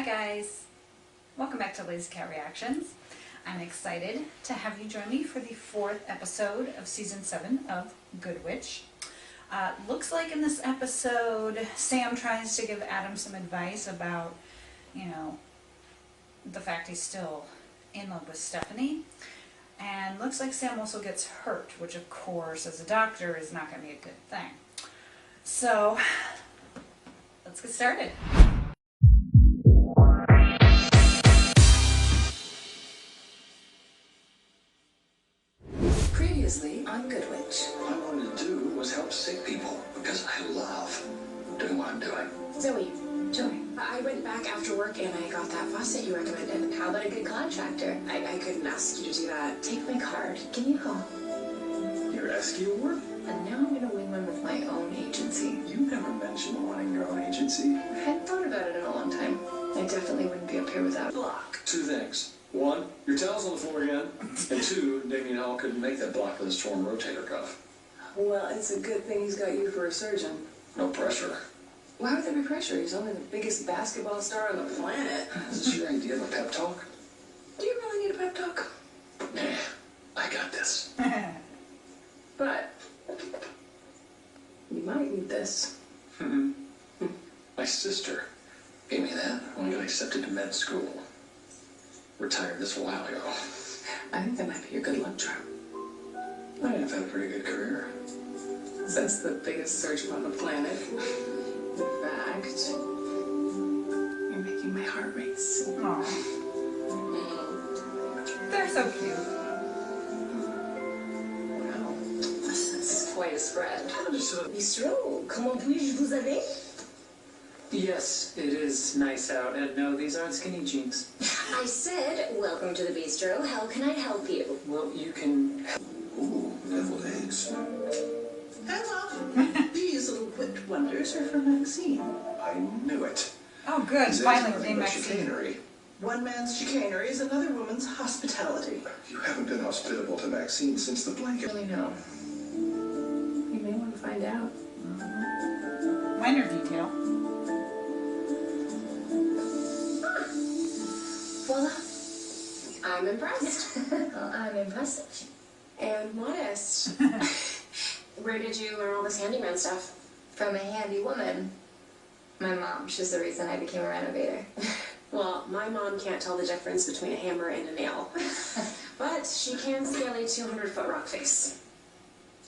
guys, welcome back to Lazy Cat Reactions. I'm excited to have you join me for the 4th episode of Season 7 of Good Witch. Looks like in this episode, Sam tries to give Adam some advice about, the fact he's still in love with Stephanie. And looks like Sam also gets hurt, which of course, as a doctor, is not going to be a good thing. So, let's get started. Previously on Good Witch. All I wanted to do was help sick people because I love doing what I'm doing. Zoe, Joy, I went back after work and I got that faucet you recommended. How about a good contractor? I couldn't ask you to do that. Take my card. Give me a call. Your rescue work? And now I'm gonna wing one with my own agency. You never mentioned wanting your own agency. I hadn't thought about it in a long time. I definitely wouldn't be up here without a block. 2 things. 1, your towel's on the floor again. And 2, Damien Hall couldn't make that block with his torn rotator cuff. Well, it's a good thing he's got you for a surgeon. No pressure. Why would there be pressure? He's only the biggest basketball star on the planet. Is this your idea of a pep talk? Do you really need a pep talk? Nah, I got this. But you might need this. My sister gave me that when I got accepted to med school. Retired this a while ago. I think that might be your good luck charm. I've had a pretty good career. That's the biggest surgeon on the planet. In fact, you're making my heart race. Aww. They're so cute. Wow. This is quite a spread. Bistro, comment puis-je vous aider? Yes, it is nice out, and no, these aren't skinny jeans. I said, welcome to the bistro. How can I help you? Well, you can... Ooh, deviled eggs. Hello. These little whipped wonders are from Maxine. I knew it. Oh good, This finally is named nothing but Maxine. chicanery. One man's chicanery is another woman's hospitality. You haven't been hospitable to Maxine since the blanket. Really know. You may want to find out. Minor detail. Voila. I'm impressed. Well, I'm impressive. And modest. Where did you learn all this handyman stuff? From a handy woman. My mom, she's the reason I became a renovator. Well, my mom can't tell the difference between a hammer and a nail. But she can scale a 200-foot rock face.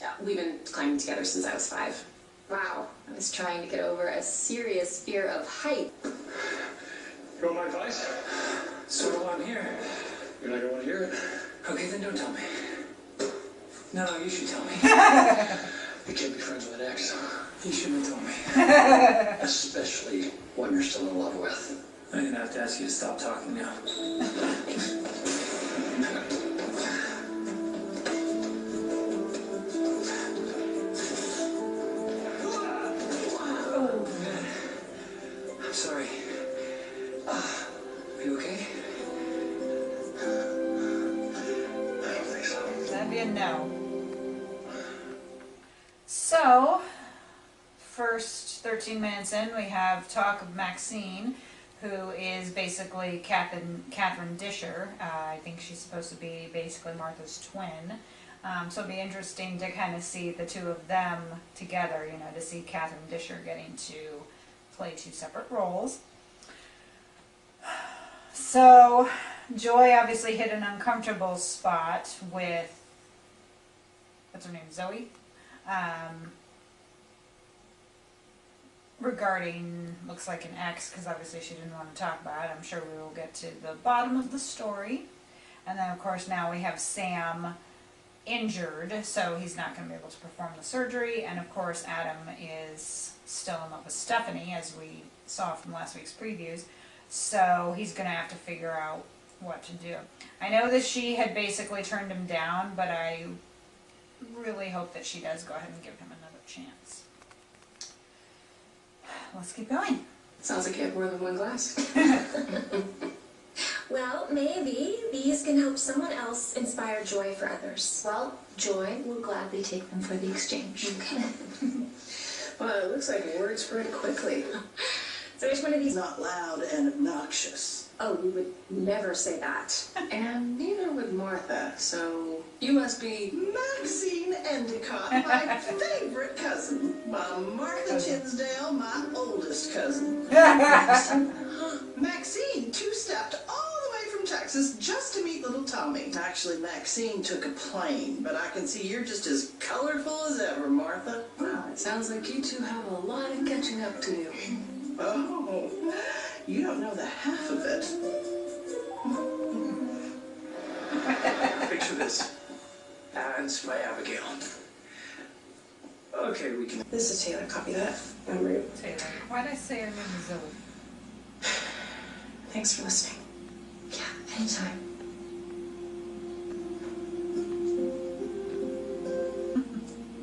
Yeah, we've been climbing together since I was 5. Wow, I was trying to get over a serious fear of height. You want my advice? So I'm here. You're not going to want to hear it. Okay, then don't tell me. No, you should tell me. You can't be friends with an ex. You shouldn't have told me. Especially one you're still in love with. I'm gonna have to ask you to stop talking now. Oh, man. I'm sorry. Are you okay? I don't think so. That'd be a no. So, first 13 minutes in, we have talk of Maxine, who is basically Catherine Disher. I think she's supposed to be basically Martha's twin. So it'll be interesting to kind of see the two of them together, to see Catherine Disher getting to play 2 separate roles. So, Joy obviously hit an uncomfortable spot with, what's her name, Zoe? Regarding, looks like an ex, because obviously she didn't want to talk about it. I'm sure we will get to the bottom of the story. And then, of course, now we have Sam injured, so he's not going to be able to perform the surgery. And, of course, Adam is still in love with Stephanie, as we saw from last week's previews. So he's going to have to figure out what to do. I know that she had basically turned him down, but I really hope that she does go ahead and give him another chance. Let's keep going. Sounds like you have more than one glass. Well, maybe these can help someone else inspire joy for others. Well, Joy will gladly take them for the exchange. Well, it looks like word spread quickly. So which one of these? Not loud and obnoxious. Oh, we would never say that. And neither would Martha, so you must be... Maxine Endicott, my favorite cousin. Martha Tinsdale, my oldest cousin. Maxine two-stepped all the way from Texas just to meet little Tommy. Actually, Maxine took a plane, but I can see you're just as colorful as ever, Martha. Well, it sounds like you two have a lot of catching up to do. Oh, you don't know the half of it. Picture this. Ads by Abigail. Okay, we can. This is Taylor. Copy that. I'm rude. Taylor. Why'd I say her name is Zoe? Thanks for listening. Yeah, anytime.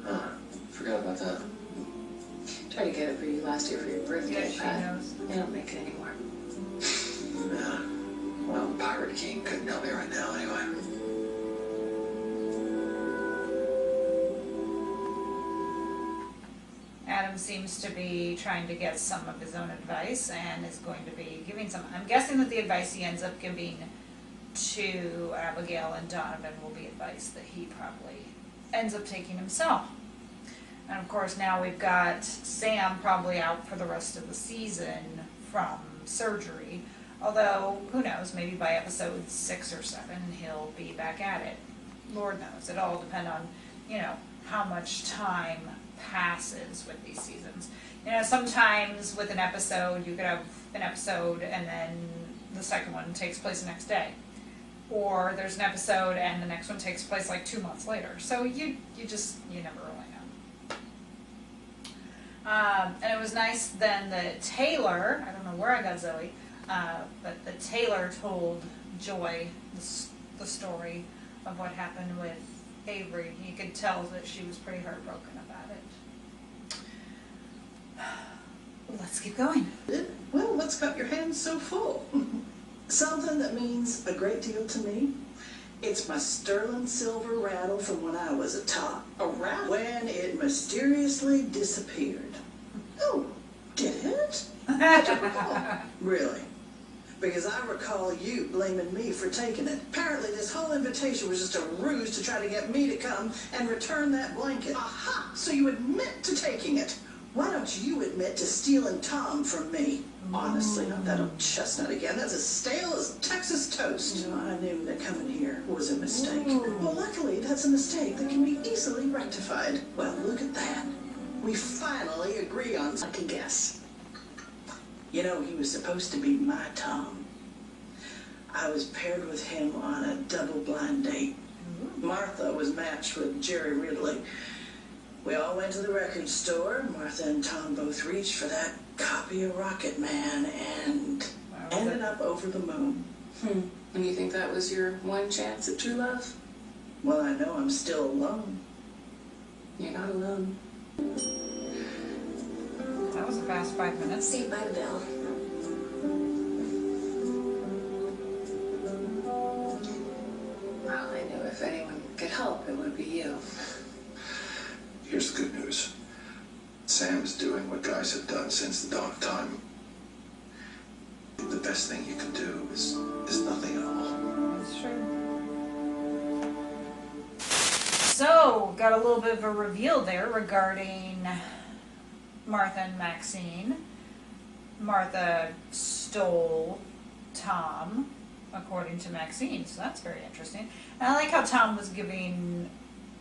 Huh. Forgot about that. Tried to get it for you last year for your birthday, Yeah, she but knows. I don't make it anymore. Yeah. Well, Pirate King couldn't help me right now anyway. Adam seems to be trying to get some of his own advice and is going to be giving some. I'm guessing that the advice he ends up giving to Abigail and Donovan will be advice that he probably ends up taking himself. And of course now we've got Sam probably out for the rest of the season from surgery. Although, who knows, maybe by episode 6 or 7 he'll be back at it. Lord knows. It all depends on, how much time passes with these seasons. Sometimes with an episode, you could have an episode and then the second one takes place the next day. Or there's an episode and the next one takes place like 2 months later. So you never really know. And it was nice then that Taylor, I don't know where I got Zoe, but that Taylor told Joy the story of what happened with Avery. You could tell that she was pretty heartbroken about it. Let's keep going. Well, what's got your hands so full? Something that means a great deal to me. It's my sterling silver rattle from when I was a tot. A rattle? When it mysteriously disappeared. Oh, did it? Really? Because I recall you blaming me for taking it. Apparently this whole invitation was just a ruse to try to get me to come and return that blanket. Aha! So you admit to taking it. Why don't you admit to stealing Tom from me? Honestly, not that old chestnut again. That's as stale as Texas toast. I knew that coming here was a mistake. Well, luckily, that's a mistake that can be easily rectified. Well, look at that. We finally agree on... I can guess. He was supposed to be my Tom. I was paired with him on a double-blind date. Martha was matched with Jerry Ridley. We all went to the record store. Martha and Tom both reached for that copy of Rocket Man and ended up over the moon. And you think that was your one chance at true love? Well, I know I'm still alone. You're not alone. That was a fast 5 minutes. Saved by the bell. Well, I knew if anyone could help, it would be you. Here's the good news. Sam's doing what guys have done since the dawn of time. The best thing you can do is nothing at all. That's true. So, got a little bit of a reveal there regarding Martha and Maxine. Martha stole Tom, according to Maxine, so that's very interesting. And I like how Tom was giving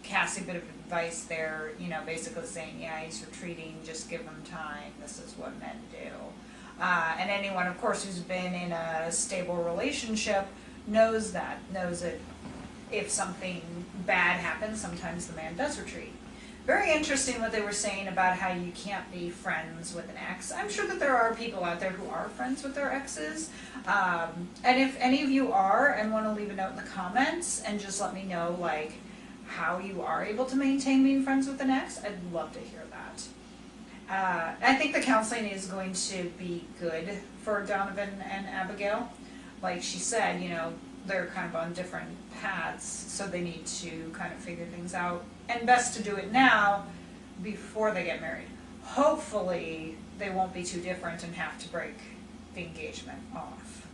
Cassie a bit of advice there, basically saying, yeah, he's retreating, just give him time, this is what men do. And anyone, of course, who's been in a stable relationship knows that if something bad happens, sometimes the man does retreat. Very interesting what they were saying about how you can't be friends with an ex. I'm sure that there are people out there who are friends with their exes. And if any of you are and want to leave a note in the comments and just let me know, how you are able to maintain being friends with an ex, I'd love to hear that. I think the counseling is going to be good for Donovan and Abigail. Like she said, they're kind of on different paths, so they need to kind of figure things out. And best to do it now before they get married. Hopefully they won't be too different and have to break the engagement off.